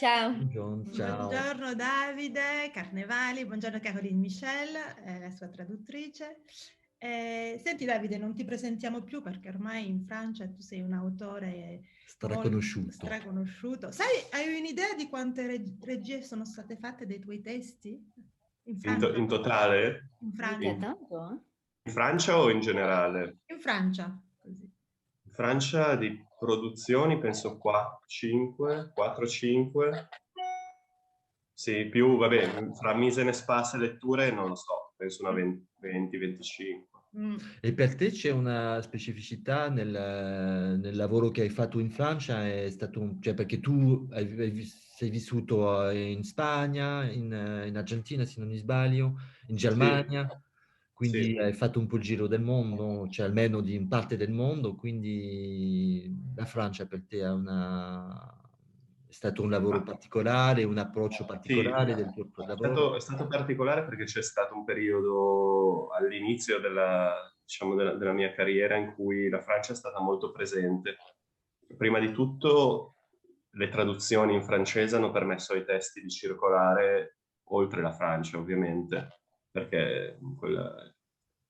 Ciao. Ciao. Buongiorno Davide Carnevali, buongiorno Caroline Michel, la sua traduttrice. Senti Davide, non ti presentiamo più perché ormai in Francia tu sei un autore molto Straconosciuto. straconosciuto. Sai, hai un'idea di quante regie sono state fatte dei tuoi testi in Francia? In totale? In Francia. Mica tanto, In Francia o in generale? In Francia, così. In Francia di produzioni penso 4-5. Sì, più, vabbè, fra mise en espace e letture non lo so, penso una 20-25. E per te c'è una specificità nel lavoro che hai fatto in Francia? È stato cioè perché tu sei vissuto in Spagna, in Argentina, se non mi sbaglio, in Germania, quindi Sì. hai fatto un po' il giro del mondo, cioè almeno di in parte del mondo, quindi la Francia per te è stato un lavoro particolare, un approccio Sì, particolare del tuo lavoro? è stato particolare perché c'è stato un periodo all'inizio della mia carriera in cui la Francia è stata molto presente. Prima di tutto, le traduzioni in francese hanno permesso ai testi di circolare oltre la Francia, ovviamente, perché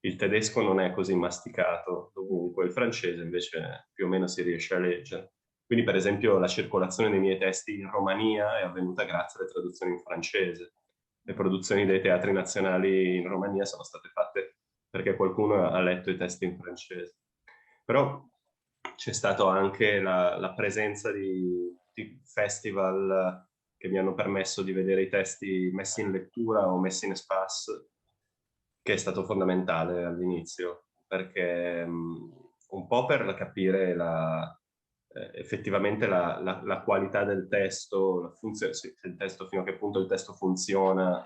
il tedesco non è così masticato dovunque, il francese invece più o meno si riesce a leggere. Quindi, per esempio, la circolazione dei miei testi in Romania è avvenuta grazie alle traduzioni in francese. Le produzioni dei teatri nazionali in Romania sono state fatte perché qualcuno ha letto i testi in francese. Però c'è stata anche la presenza di festival che mi hanno permesso di vedere i testi messi in lettura o messi in espace, che è stato fondamentale all'inizio, perché un po' per capire effettivamente la qualità del testo, il testo, fino a che punto il testo funziona,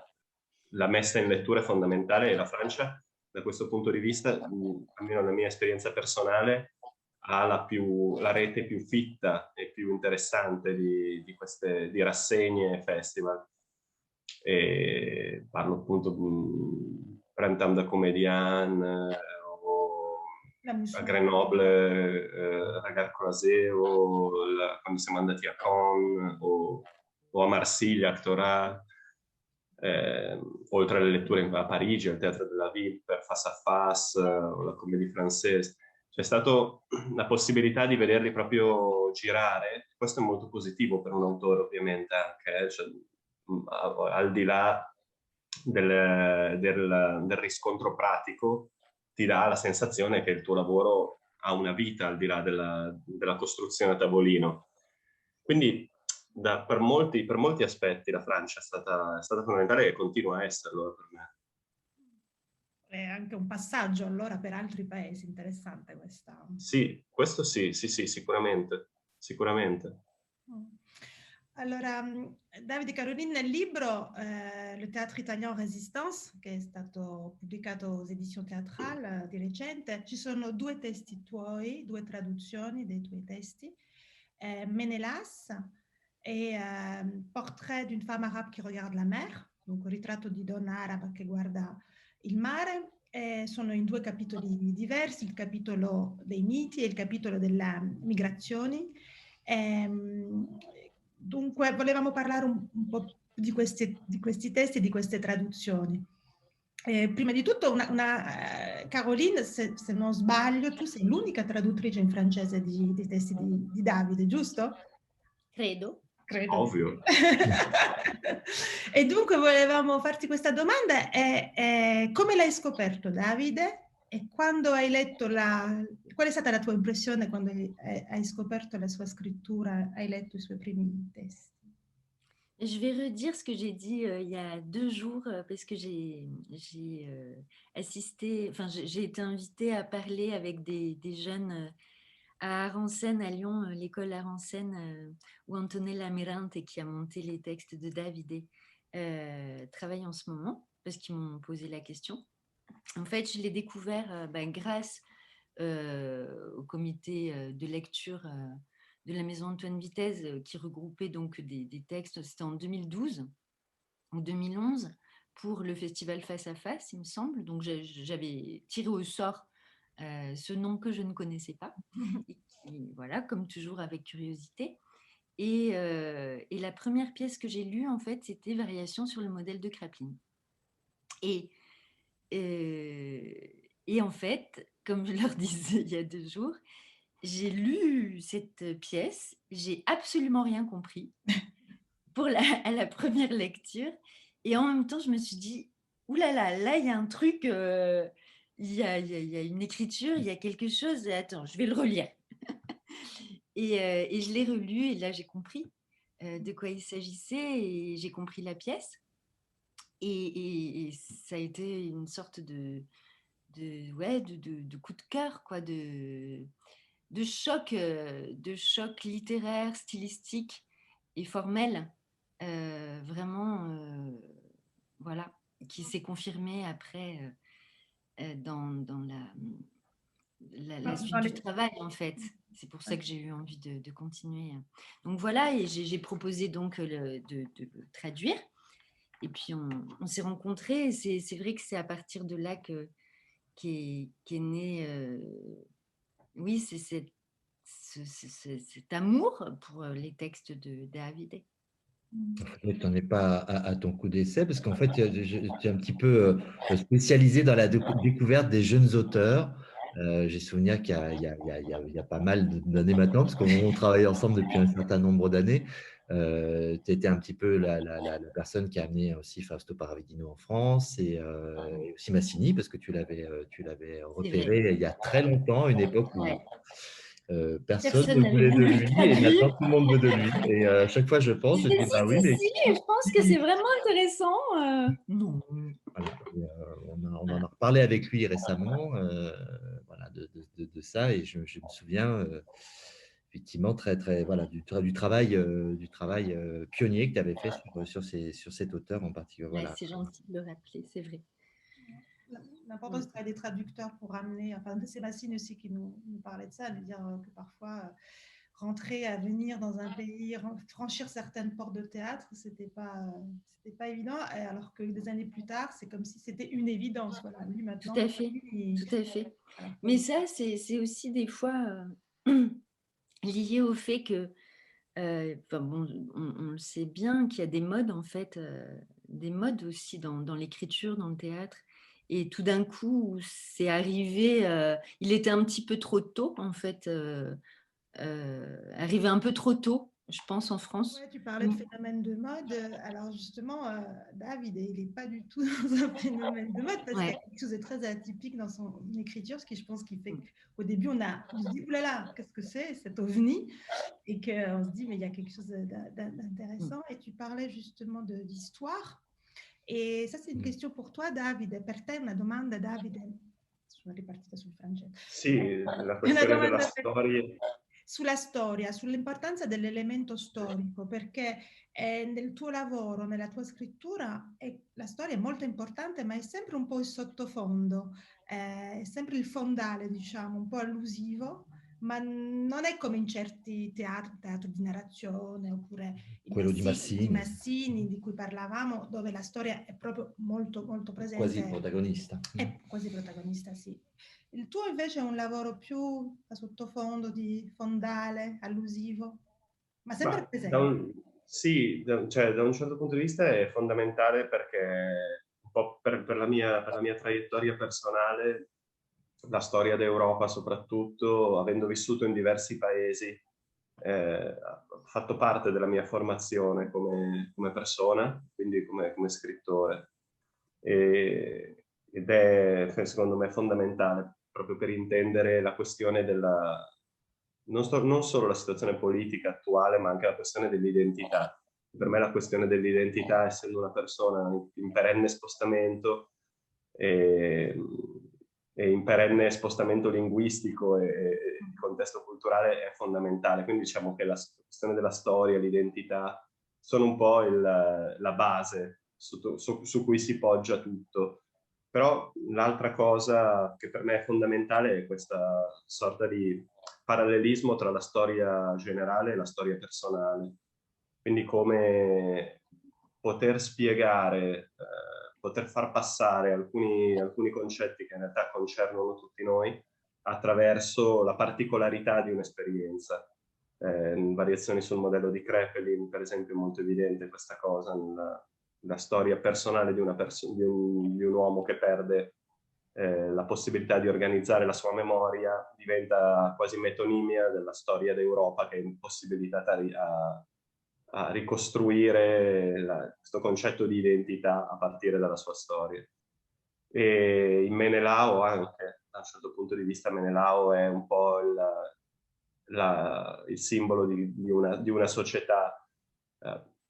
la messa in lettura è fondamentale e la Francia, da questo punto di vista, almeno nella mia esperienza personale, ha la rete più fitta e più interessante di rassegne e festival. E parlo appunto di Printemps de Comédien o a Grenoble, Regard Croisé quando siamo andati a Cannes o a Marsiglia, Actorat, oltre alle letture a Parigi, al Teatro della Ville per Face à Face o la Comédie Française. C'è stata la possibilità di vederli proprio girare, questo è molto positivo per un autore ovviamente anche, cioè, al di là del riscontro pratico, ti dà la sensazione che il tuo lavoro ha una vita al di là della costruzione a tavolino. Quindi per molti aspetti la Francia è stata fondamentale e continua a esserlo per me. È anche un passaggio allora per altri paesi, interessante questa. Sì, questo sì, sicuramente. Allora, Davide Caroline, nel libro Le Théâtre Italien Résistance, che è stato pubblicato aux Éditions Théâtrales di recente, ci sono due testi tuoi, due traduzioni dei tuoi testi, Ménélas e Portrait d'une femme arabe qui regarde la mer, dunque ritratto di donna araba che guarda il mare. Sono in due capitoli diversi, il capitolo dei miti e il capitolo delle migrazioni. Dunque, volevamo parlare un po' di questi testi e di queste traduzioni. Prima di tutto, Caroline, se non sbaglio, tu sei l'unica traduttrice in francese di testi di Davide, giusto? Credo. Ovvio. E dunque volevamo farti questa domanda, come l'hai scoperto Davide? E quando hai letto qual è stata la tua impressione quando hai scoperto la sua scrittura, hai letto i suoi primi testi? Je vais redire ce que j'ai dit il y a 2 jours parce que j'ai assisté, enfin j'ai été invitée à parler avec des jeunes à Aransen, à Lyon, l'école Aransen, où Antonella Merante, qui a monté les textes de Davidé, travaille en ce moment, parce qu'ils m'ont posé la question. En fait, je l'ai découvert grâce au comité de lecture de la Maison Antoine Vitesse, qui regroupait donc des textes, c'était en 2012 ou 2011, pour le festival Face à Face, il me semble. Donc, j'avais tiré au sort ce nom que je ne connaissais pas, et qui, voilà, comme toujours avec curiosité. Et la première pièce que j'ai lue, en fait, c'était Variation sur le modèle de Kraepelin. Et en fait, comme je leur disais il y a 2 jours, j'ai lu cette pièce, j'ai absolument rien compris à la première lecture. Et en même temps, je me suis dit, ouh là là, là, il y a un truc, il y a une écriture, il y a quelque chose. Attends, je vais le relire. Et je l'ai relu et là, j'ai compris de quoi il s'agissait et j'ai compris la pièce. Et ça a été une sorte de coup de cœur, quoi, de choc littéraire, stylistique et formel, vraiment, voilà, qui s'est confirmé après dans la suite du travail, en fait. C'est pour ça que j'ai eu envie de continuer. Donc voilà, et j'ai proposé donc de traduire. Et puis on s'est rencontrés. Et c'est vrai que c'est à partir de là qu'est né, oui, c'est cet amour pour les textes de Davide. Tu n'en es pas à ton coup d'essai, parce qu'en fait, tu es un petit peu spécialisé dans la découverte des jeunes auteurs. J'ai souvenir qu'il y a pas mal d'années maintenant, parce qu'on travaille ensemble depuis un certain nombre d'années. Tu étais un petit peu la personne qui a amené aussi Fausto Paravidino en France et aussi Massini, parce que tu l'avais repéré il y a très longtemps, une époque où personne ne voulait de lui et maintenant tout le monde veut de lui. Et à chaque fois je pense, je dis bah oui, mais Si, je pense que c'est vraiment intéressant. Non. voilà. On en a reparlé avec lui récemment, voilà, de ça, et je me souviens effectivement voilà, du travail pionnier que tu avais fait sur cet auteur en particulier. Voilà. Ouais, c'est gentil de le rappeler, c'est vrai. L'importance des traducteurs pour amener, enfin c'est Massine aussi qui nous parlait de ça, de dire que parfois rentrer à venir dans un pays, franchir certaines portes de théâtre, c'était pas évident, alors que des années plus tard, c'est comme si c'était une évidence. Voilà, lui maintenant. Tout à fait, tout à fait. Mais ça, c'est aussi des fois lié au fait que, bon, on le sait bien qu'il y a des modes, en fait, des modes aussi dans l'écriture, dans le théâtre. Et tout d'un coup, c'est arrivé, il était un petit peu trop tôt, en fait, arrivé un peu trop tôt, je pense, en France. Ouais, tu parlais de phénomène de mode. Alors justement, David, il n'est pas du tout dans un phénomène de mode parce qu'il y a quelque chose de très atypique dans son écriture, ce qui je pense qui fait qu'au début, on se dit, oulala, qu'est-ce que c'est cet ovni? Et qu'on se dit, mais il y a quelque chose d'intéressant. Et tu parlais justement d'histoire. E questa è una questione per te, Davide, per te una domanda, Davide. Sono ripartita sul francese. Sì, la questione della storia. Sulla storia, sull'importanza dell'elemento storico, perché nel tuo lavoro, nella tua scrittura, la storia è molto importante, ma è sempre un po' il sottofondo, è sempre il fondale, diciamo, un po' allusivo, ma non è come in certi teatro di narrazione oppure quello di Massini di cui parlavamo, dove la storia è proprio molto molto presente, quasi protagonista. È quasi protagonista, sì. Il tuo invece è un lavoro più a sottofondo, di fondale, allusivo, ma sempre presente. Sì, cioè, da un certo punto di vista è fondamentale perché un po' per la mia traiettoria personale, la storia d'Europa soprattutto, avendo vissuto in diversi paesi, ha fatto parte della mia formazione come persona, quindi come scrittore. Ed è, secondo me, fondamentale proprio per intendere la questione non solo la situazione politica attuale, ma anche la questione dell'identità. Per me la questione dell'identità, essendo una persona in perenne spostamento e in perenne spostamento linguistico e il contesto culturale, è fondamentale. Quindi diciamo che la questione della storia, l'identità, sono un po' la base su cui si poggia tutto. Però l'altra cosa che per me è fondamentale è questa sorta di parallelismo tra la storia generale e la storia personale. Quindi come poter spiegare, poter far passare alcuni concetti che in realtà concernono tutti noi attraverso la particolarità di un'esperienza. variazioni sul modello di Kraepelin, per esempio, è molto evidente questa cosa, la storia personale di un uomo che perde la possibilità di organizzare la sua memoria, diventa quasi metonimia della storia d'Europa, che è impossibilitata a ricostruire questo concetto di identità a partire dalla sua storia. E in Menelao anche, da un certo punto di vista, Menelao è un po' il simbolo di una società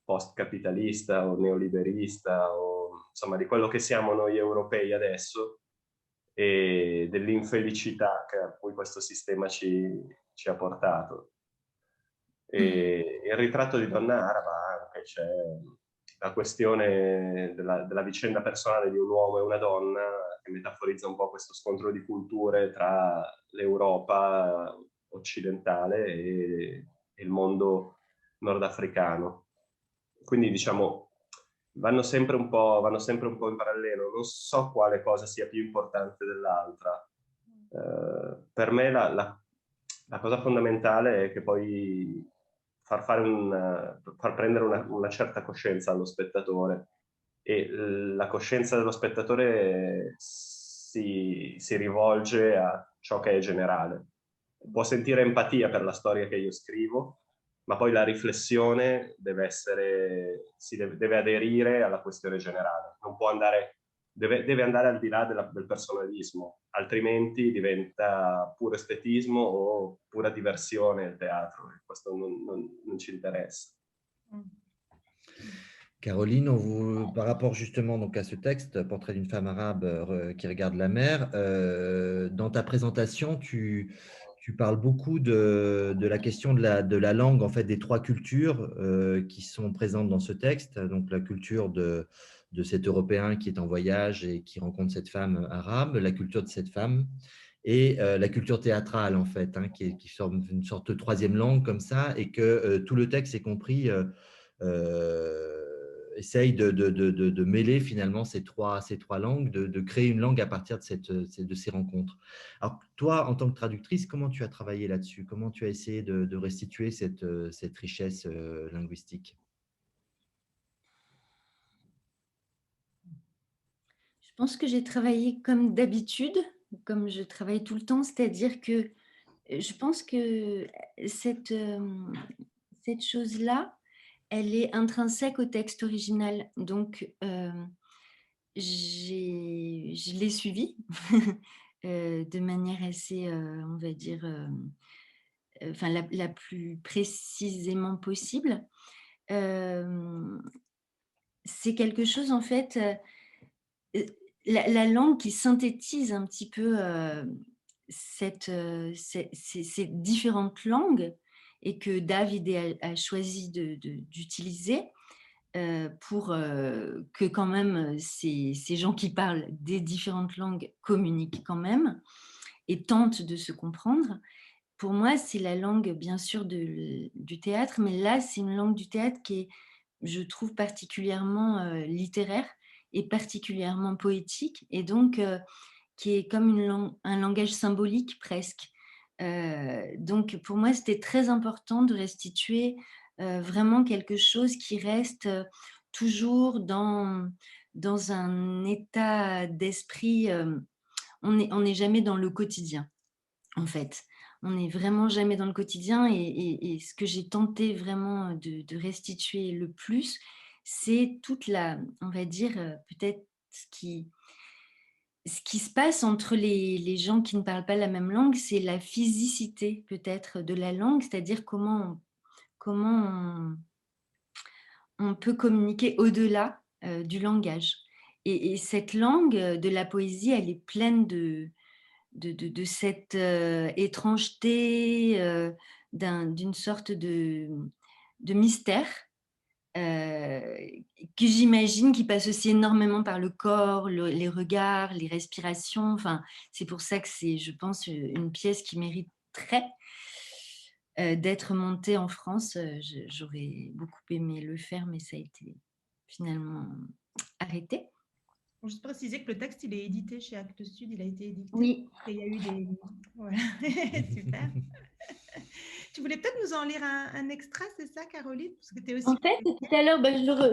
post-capitalista o neoliberista, o insomma di quello che siamo noi europei adesso, e dell'infelicità a cui questo sistema ci ha portato. E il ritratto di Donna Araba anche, c'è la questione della vicenda personale di un uomo e una donna, che metaforizza un po' questo scontro di culture tra l'Europa occidentale e il mondo nordafricano. Quindi diciamo vanno sempre un po' in parallelo. Non so quale cosa sia più importante dell'altra. Per me la cosa fondamentale è che poi far prendere una certa coscienza allo spettatore, e la coscienza dello spettatore si rivolge a ciò che è generale. Può sentire empatia per la storia che io scrivo, ma poi la riflessione deve aderire alla questione generale. Non può andare, deve andare al di là del personalismo, altrimenti diventa puro estetismo o pura diversione il teatro, e questo non ci interessa. Caroline, par rapport justement donc à ce texte, Portrait d'une femme arabe qui regarde la mer, dans ta présentation, tu parles beaucoup de la question de la langue, en fait, des trois cultures qui sont présentes dans ce texte. Donc, la culture de cet Européen qui est en voyage et qui rencontre cette femme arabe, la culture de cette femme et la culture théâtrale, en fait, hein, qui forme une sorte de troisième langue comme ça, et que tout le texte est compris essaye de mêler finalement ces trois langues, de créer une langue à partir de ces rencontres. Alors toi, en tant que traductrice, comment tu as travaillé là-dessus? Comment tu as essayé de restituer cette richesse linguistique? Je pense que j'ai travaillé comme d'habitude, comme je travaille tout le temps, c'est-à-dire que je pense que cette chose-là, elle est intrinsèque au texte original. Donc, je l'ai suivie de manière assez, on va dire, enfin la plus précisément possible. C'est quelque chose, en fait, la langue qui synthétise un petit peu ces différentes langues, et que David a choisi d'utiliser pour que quand même ces gens qui parlent des différentes langues communiquent quand même et tentent de se comprendre. Pour moi, c'est la langue, bien sûr, du théâtre, mais là, c'est une langue du théâtre qui est, je trouve, particulièrement littéraire et particulièrement poétique, et donc qui est comme un langage symbolique presque. Donc pour moi, c'était très important de restituer vraiment quelque chose qui reste toujours dans un état d'esprit. On n'est jamais dans le quotidien, en fait. On n'est vraiment jamais dans le quotidien, et ce que j'ai tenté vraiment de restituer le plus, c'est toute on va dire, peut-être ce qui se passe entre les gens qui ne parlent pas la même langue, c'est la physicité peut-être de la langue, c'est-à-dire comment on peut communiquer au-delà du langage. Et cette langue de la poésie, elle est pleine de cette étrangeté, d'une sorte de mystère que j'imagine qui passe aussi énormément par le corps, les regards, les respirations. Enfin, c'est pour ça que c'est, je pense, une pièce qui mériterait d'être montée en France. J'aurais beaucoup aimé le faire, mais ça a été finalement arrêté. Pour juste préciser que le texte, il est édité chez Actes Sud, il a été édité. Oui. Et il y a eu des... Voilà, super. Tu voulais peut-être nous en lire un extrait, c'est ça, Caroline? Parce que tu es aussi... En fait, tout à l'heure,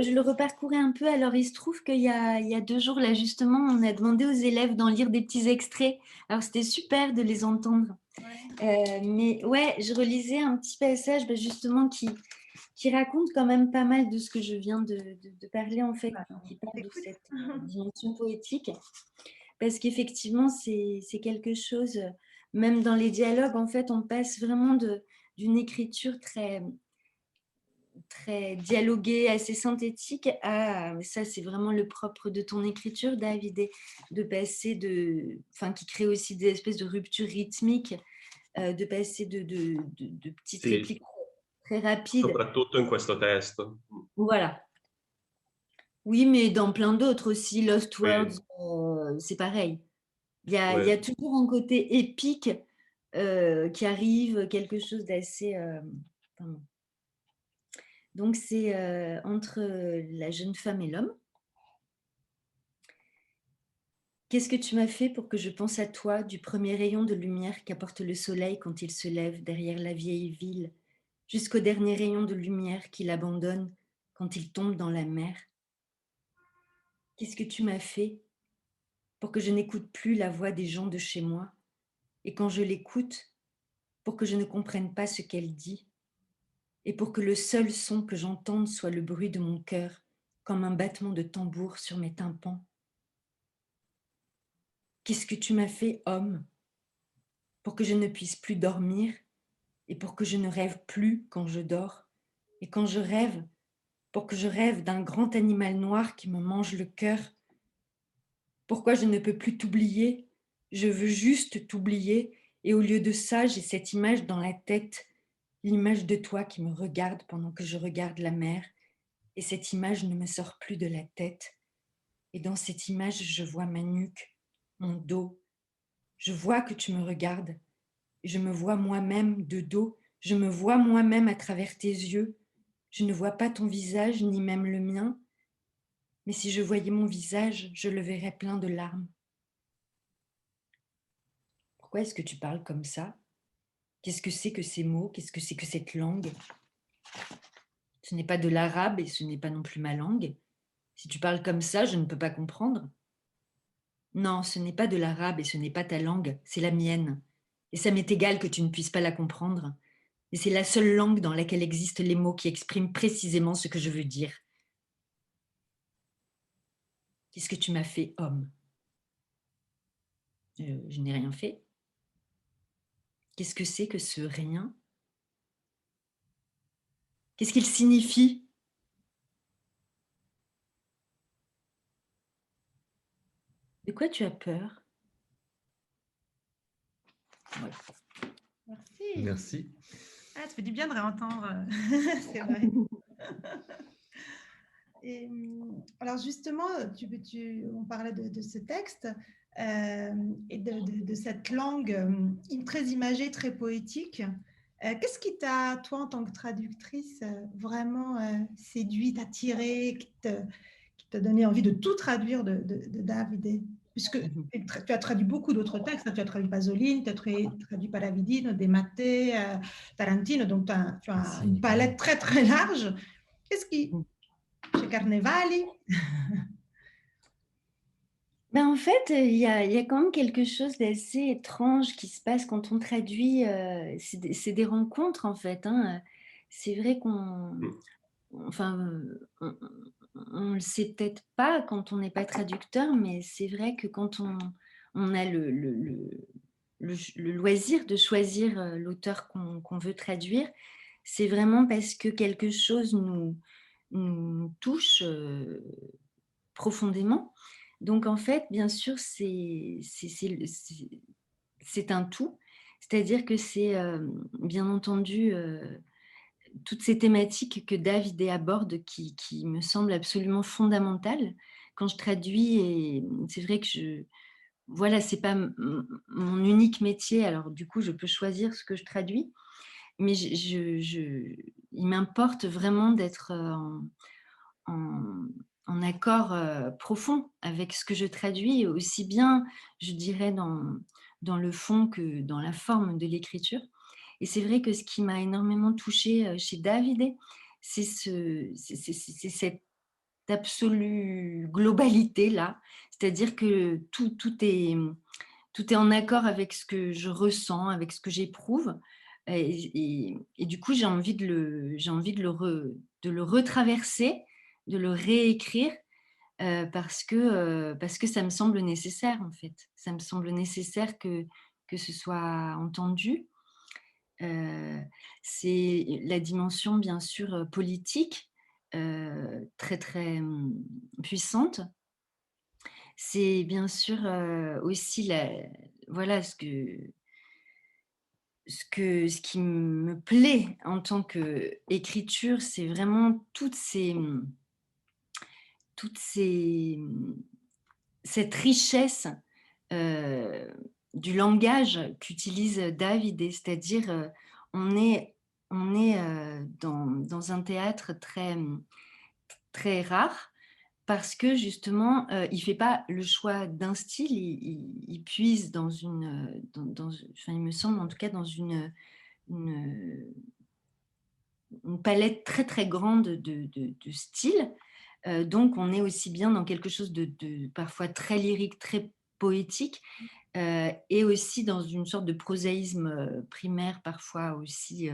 je le reparcourais un peu. Alors, il se trouve qu'il y a 2 jours, là, justement, on a demandé aux élèves d'en lire des petits extraits. Alors, c'était super de les entendre. Ouais. Mais ouais, je relisais un petit passage, justement, qui raconte quand même pas mal de ce que je viens de parler, en fait, qui parle de cette dimension poétique. Parce qu'effectivement, c'est quelque chose, même dans les dialogues, en fait, on passe vraiment d'une écriture très dialoguée, assez synthétique à, ça c'est vraiment le propre de ton écriture, David, de passer qui crée aussi des espèces de ruptures rythmiques, de passer de petites Sì, répliques très rapides. soprattutto in questo testo. Voilà. Oui, mais dans plein d'autres aussi, Lost Oui. Words, c'est pareil. Il y Ouais. a toujours un côté épique qui arrive, quelque chose d'assez... pardon. Donc, c'est entre la jeune femme et l'homme. Qu'est-ce que tu m'as fait pour que je pense à toi, du premier rayon de lumière qu'apporte le soleil quand il se lève derrière la vieille ville, jusqu'au dernier rayon de lumière qu'il abandonne quand il tombe dans la mer? Qu'est-ce que tu m'as fait pour que je n'écoute plus la voix des gens de chez moi, et quand je l'écoute, pour que je ne comprenne pas ce qu'elle dit, et pour que le seul son que j'entende soit le bruit de mon cœur, comme un battement de tambour sur mes tympans? Qu'est-ce que tu m'as fait, homme, pour que je ne puisse plus dormir, et pour que je ne rêve plus quand je dors, et quand je rêve, pour que je rêve d'un grand animal noir qui me mange le cœur? Pourquoi je ne peux plus t'oublier? Je veux juste t'oublier, et au lieu de ça, j'ai cette image dans la tête, l'image de toi qui me regarde pendant que je regarde la mer, et cette image ne me sort plus de la tête. Et dans cette image, je vois ma nuque, mon dos. Je vois que tu me regardes. Je me vois moi-même de dos. Je me vois moi-même à travers tes yeux. Je ne vois pas ton visage, ni même le mien. Mais si je voyais mon visage, je le verrais plein de larmes. Pourquoi est-ce que tu parles comme ça? Qu'est-ce que c'est que ces mots? Qu'est-ce que c'est que cette langue? Ce n'est pas de l'arabe et ce n'est pas non plus ma langue. Si tu parles comme ça, je ne peux pas comprendre. Non, ce n'est pas de l'arabe et ce n'est pas ta langue, c'est la mienne. Et ça m'est égal que tu ne puisses pas la comprendre. Et c'est la seule langue dans laquelle existent les mots qui expriment précisément ce que je veux dire. Qu'est-ce que tu m'as fait, homme? Je n'ai rien fait. Qu'est-ce que c'est que ce rien? Qu'est-ce qu'il signifie? De quoi tu as peur? Voilà. Merci. Merci. Ah, ça fait du bien de réentendre, c'est vrai. Et, alors justement, on parlait de ce texte et de cette langue très imagée, très poétique. Qu'est-ce qui t'a, toi, en tant que traductrice, vraiment séduite, attirée, qui t'a donné envie de tout traduire de Davide? Puisque tu as traduit beaucoup d'autres textes, tu as traduit Pasolini, tu as traduit Paravidino, De Mattei, Tarantino, donc tu as une palette très très large. Qu'est-ce qui... Chez Carnevali? En fait, il y a quand même quelque chose d'assez étrange qui se passe quand on traduit. C'est des rencontres, en fait. Hein. C'est vrai qu'on... Enfin, on le sait peut-être pas quand on n'est pas traducteur, mais c'est vrai que quand on a le loisir de choisir l'auteur qu'on veut traduire, c'est vraiment parce que quelque chose nous touche profondément. Donc, en fait, bien sûr, c'est un tout. C'est-à-dire que c'est, bien entendu, toutes ces thématiques que David aborde qui me semblent absolument fondamentales quand je traduis. Et c'est vrai que voilà, c'est pas mon unique métier. Alors, du coup, je peux choisir ce que je traduis. Mais il m'importe vraiment d'être en accord profond avec ce que je traduis, aussi bien, je dirais, dans le fond que dans la forme de l'écriture. Et c'est vrai que ce qui m'a énormément touchée chez Davide, c'est cette absolue globalité-là. C'est-à-dire que tout est en accord avec ce que je ressens, avec ce que j'éprouve. Et du coup, j'ai envie de le retraverser, de le réécrire, parce que ça me semble nécessaire, en fait. Ça me semble nécessaire que ce soit entendu. C'est la dimension, bien sûr, politique, très, très puissante. C'est bien sûr aussi voilà, ce qui me plaît en tant qu'écriture, c'est vraiment cette richesse du langage qu'utilise Davide, c'est-à-dire on est dans un théâtre très, très rare, parce que justement, il ne fait pas le choix d'un style, il puise dans enfin, il me semble en tout cas dans une palette très très grande de styles. Donc on est aussi bien dans quelque chose de parfois très lyrique, très poétique, et aussi dans une sorte de prosaïsme primaire parfois aussi,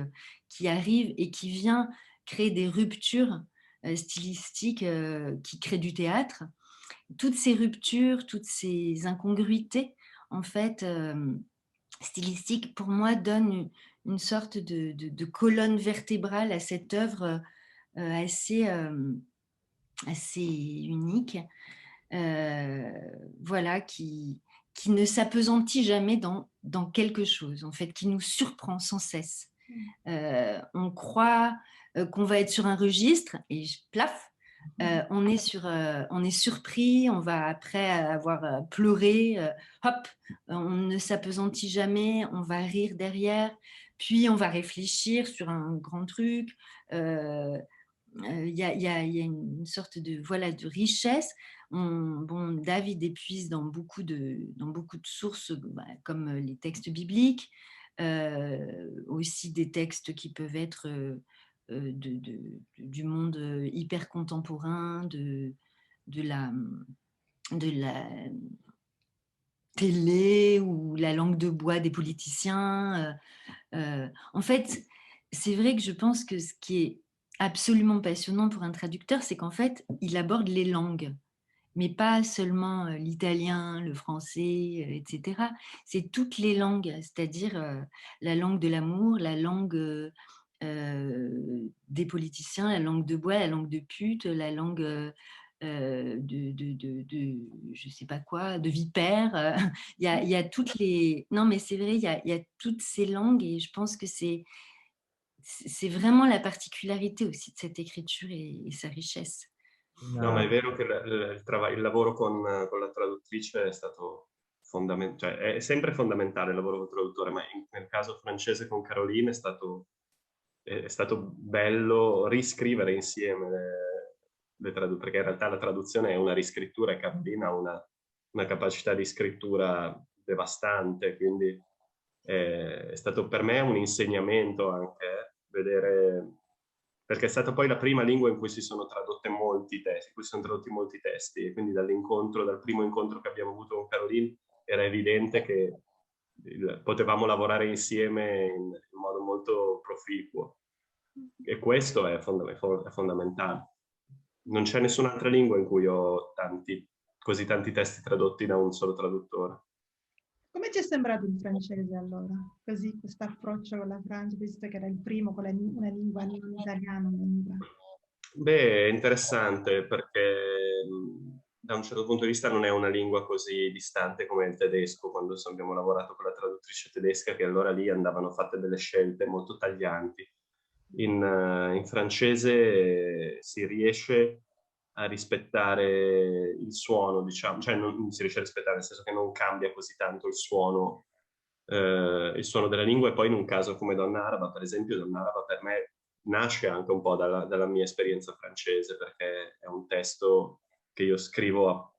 qui arrive et qui vient créer des ruptures stylistiques qui créent du théâtre. Toutes ces ruptures, toutes ces incongruités, en fait, stylistiques, pour moi, donnent une sorte de colonne vertébrale à cette œuvre assez unique, voilà, qui ne s'appesantit jamais dans quelque chose, en fait, qui nous surprend sans cesse. On croit qu'on va être sur un registre et plaf, on est surpris, on va après avoir pleuré, hop, on ne s'appesantit jamais, on va rire derrière, puis on va réfléchir sur un grand truc. Il y a une sorte de richesse. David épuise dans beaucoup de sources, comme les textes bibliques, aussi des textes qui peuvent être du monde hyper contemporain, de la télé ou la langue de bois des politiciens. En fait, c'est vrai que je pense que ce qui est absolument passionnant pour un traducteur, c'est qu'en fait, il aborde les langues, mais pas seulement l'italien, le français, etc. C'est toutes les langues, c'est-à-dire la langue de l'amour, la langue des politiciens, la langue de bois, la langue de pute, la langue je sais pas quoi, de vipère. Il y a toutes les... Non, mais c'est vrai, il y a toutes ces langues, et je pense que c'est vraiment la particularité aussi de cette écriture et sa richesse. No, ma è vero che il lavoro con la traduttrice è stato fondamentale, cioè è sempre fondamentale il lavoro con il traduttore, ma nel caso francese con Caroline è stato bello riscrivere insieme le traduzioni, perché in realtà la traduzione è una riscrittura e Caroline ha una capacità di scrittura devastante, quindi è stato per me un insegnamento anche vedere, perché è stata poi la prima lingua in cui si sono tradotti molti testi, e quindi dal primo incontro che abbiamo avuto con Caroline era evidente che potevamo lavorare insieme in modo molto proficuo, e questo è fondamentale. Non c'è nessun'altra lingua in cui ho così tanti testi tradotti da un solo traduttore. Come ti è sembrato il francese allora? Così, questo approccio con la Francia, visto che era il primo con una lingua non italiana. Beh, è interessante perché da un certo punto di vista non è una lingua così distante come il tedesco, quando abbiamo lavorato con la traduttrice tedesca, che allora lì andavano fatte delle scelte molto taglianti. In francese si riesce a rispettare il suono, diciamo, cioè non si riesce a rispettare, nel senso che non cambia così tanto il suono della lingua. E poi in un caso come Donna Araba, per esempio, Donna Araba per me nasce anche un po' dalla mia esperienza francese, perché è un testo che io scrivo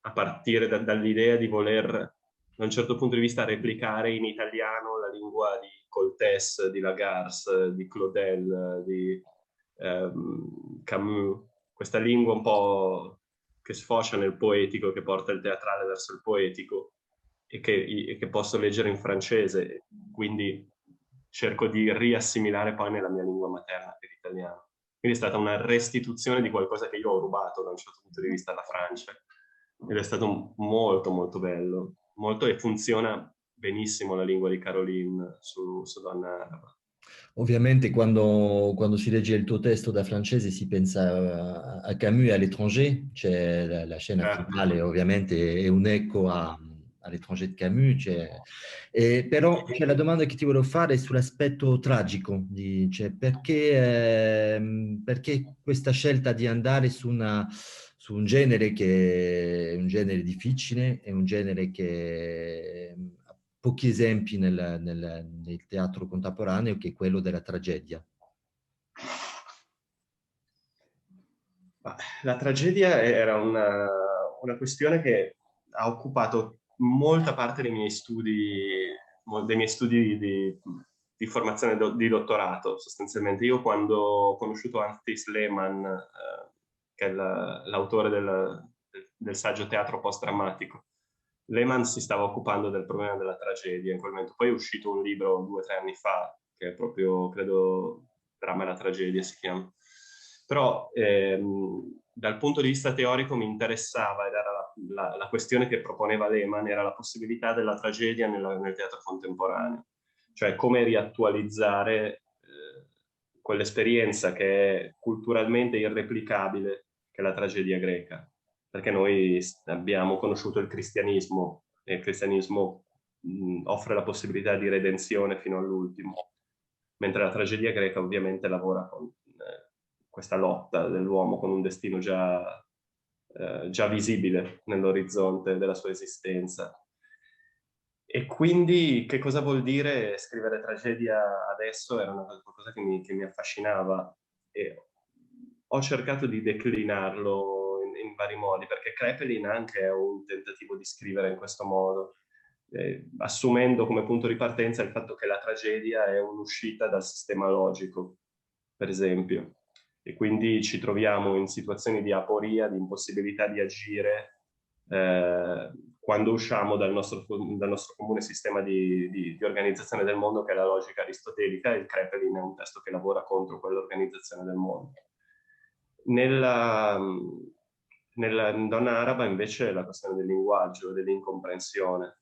a partire dall'idea di voler da un certo punto di vista replicare in italiano la lingua di Coltès, di Lagars, di Claudel, di Camus, questa lingua un po' che sfocia nel poetico, che porta il teatrale verso il poetico e che posso leggere in francese, quindi cerco di riassimilare poi nella mia lingua materna, che è l'italiano. Quindi è stata una restituzione di qualcosa che io ho rubato da un certo punto di vista alla Francia, ed è stato molto molto bello, molto, e funziona benissimo la lingua di Caroline su Donna Araba. Ovviamente quando si legge il tuo testo da francese si pensa a Camus e all'Étranger, c'è la scena finale ovviamente è un eco all'Étranger di Camus, però la domanda che ti volevo fare è sull'aspetto tragico, cioè perché questa scelta di andare su un genere che è un genere difficile, è un genere che pochi esempi nel teatro contemporaneo, che è quello della tragedia. La tragedia era una questione che ha occupato molta parte dei miei studi di formazione di dottorato, sostanzialmente. Io quando ho conosciuto Antis Lehmann, che è l'autore del saggio Teatro post-drammatico, Lehmann si stava occupando del problema della tragedia in quel momento. Poi è uscito un libro 2 o 3 anni fa, che è proprio, credo, Dramma e la tragedia si chiama. Però dal punto di vista teorico mi interessava, ed era la questione che proponeva Lehmann, era la possibilità della tragedia nel teatro contemporaneo. Cioè come riattualizzare quell'esperienza che è culturalmente irreplicabile, che è la tragedia greca. Perché noi abbiamo conosciuto il cristianismo, e il cristianismo offre la possibilità di redenzione fino all'ultimo, mentre la tragedia greca ovviamente lavora con questa lotta dell'uomo con un destino già visibile nell'orizzonte della sua esistenza. E quindi che cosa vuol dire scrivere tragedia adesso era qualcosa che mi affascinava, e ho cercato di declinarlo in vari modi, perché Kraepelin anche è un tentativo di scrivere in questo modo, assumendo come punto di partenza il fatto che la tragedia è un'uscita dal sistema logico, per esempio, e quindi ci troviamo in situazioni di aporia, di impossibilità di agire, quando usciamo dal nostro comune sistema di organizzazione del mondo, che è la logica aristotelica, e il Kraepelin è un testo che lavora contro quell'organizzazione del mondo. In Donna Araba invece è la questione del linguaggio, dell'incomprensione,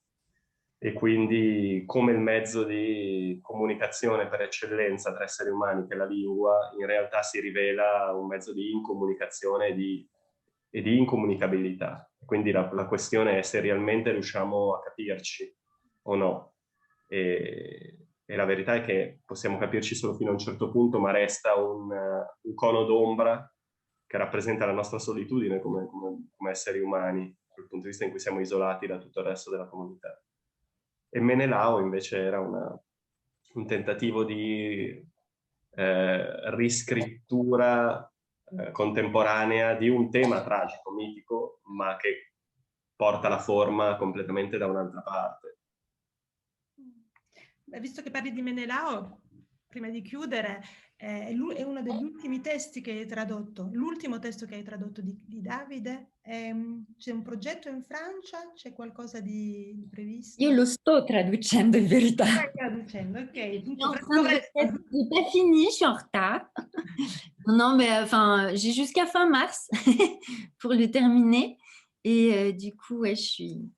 e quindi come il mezzo di comunicazione per eccellenza tra esseri umani, che è la lingua, in realtà si rivela un mezzo di incomunicazione e di incomunicabilità. Quindi la questione è se realmente riusciamo a capirci o no. E la verità è che possiamo capirci solo fino a un certo punto, ma resta un cono d'ombra che rappresenta la nostra solitudine come esseri umani, dal punto di vista in cui siamo isolati da tutto il resto della comunità. E Menelao invece era un tentativo di riscrittura contemporanea di un tema tragico, mitico, ma che porta la forma completamente da un'altra parte. Visto che parli di Menelao, prima di chiudere, è uno degli ultimi testi che hai tradotto, l'ultimo testo che hai tradotto di Davide. C'è un progetto in Francia? C'è qualcosa di previsto? Io lo sto traducendo in verità. Stai traducendo, ok. J'ai pas fini, je suis en retard. Non, mais enfin, j'ai jusqu'à fin mars pour le terminer. Et du coup, ouais, je suis...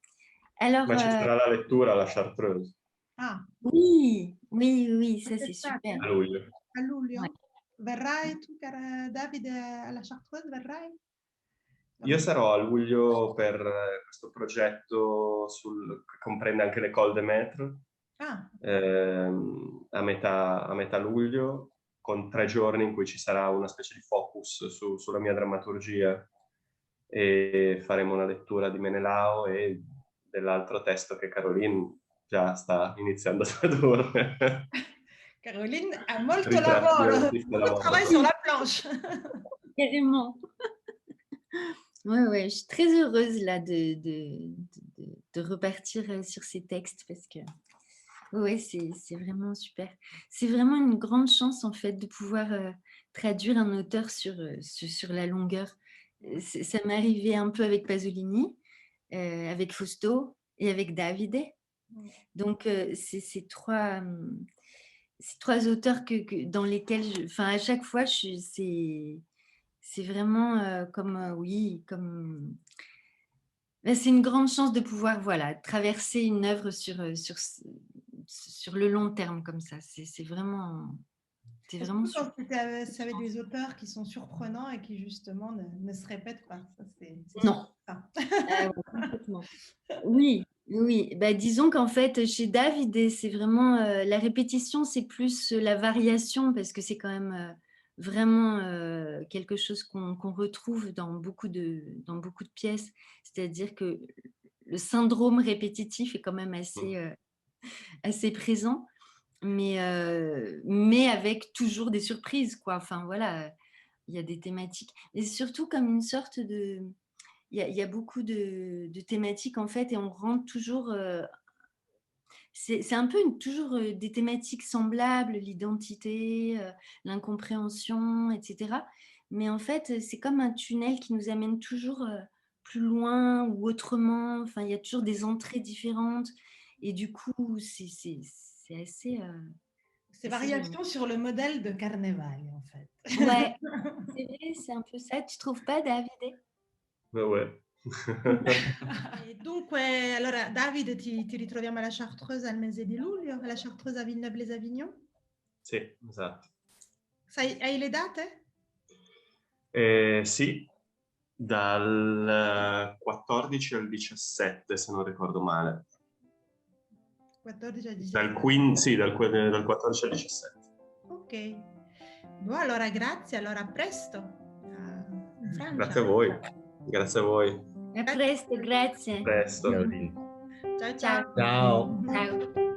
Alors, ma ci sarà la lettura alla Chartreuse. Ah. Oui, ça c'est super. A luglio. A luglio? Ouais. Verrai tu, cara Davide, alla Chartreuse? Verrai? Io sarò a luglio per questo progetto che comprende anche l'École des Maîtres, a metà luglio, con 3 giorni in cui ci sarà una specie di focus sulla mia drammaturgia, e faremo una lettura di Menelao e dell'altro testo che Caroline già sta iniziando a tradurre. Caroline ha molto lavoro, molto lavoro sur la planche. Carrément. Ouais, je suis très heureuse là de repartir sur ces textes parce que ouais, c'est vraiment super. C'est vraiment une grande chance en fait de pouvoir traduire un auteur sur la longueur. Ça m'est arrivé un peu avec Pasolini, avec Fausto et avec Davide. Donc c'est ces trois auteurs dans lesquels, enfin à chaque fois, c'est vraiment comme oui, comme c'est une grande chance de pouvoir voilà traverser une œuvre sur le long terme comme ça. C'est vraiment Surtout super. quand c'est avec des auteurs qui sont surprenants et qui justement ne se répètent pas. Ça, c'est Non. Ouais, complètement. Oui. Bah, disons qu'en fait, chez David, c'est vraiment la répétition, c'est plus la variation parce que c'est quand même vraiment quelque chose qu'on retrouve dans beaucoup de pièces. C'est-à-dire que le syndrome répétitif est quand même assez présent, mais avec toujours des surprises, quoi. Enfin, voilà, il y a des thématiques. Et surtout comme une sorte de... Il y a beaucoup de thématiques, en fait, et on rentre toujours... c'est un peu toujours des thématiques semblables, l'identité, l'incompréhension, etc. Mais en fait, c'est comme un tunnel qui nous amène toujours plus loin ou autrement. Enfin, il y a toujours des entrées différentes. Et du coup, c'est assez... C'est variation sur le modèle de Carnevale, en fait. Ouais, c'est vrai, c'est un peu ça. Tu trouves pas, David? Ouais. E dunque, allora, Davide, ti ritroviamo alla Chartreuse al mese di luglio, alla Chartreuse a Villeneuve-les-Avignon. Sì, esatto. Hai le date? Sì, dal 14 al 17, se non ricordo male. 14 al 17. Sì, dal 14 al 17. Ok. Boh, allora grazie, allora a presto. In Francia. Grazie a voi. Grazie a voi. A presto, grazie. A presto. Ciao Ciao. ciao. Ciao. Ciao.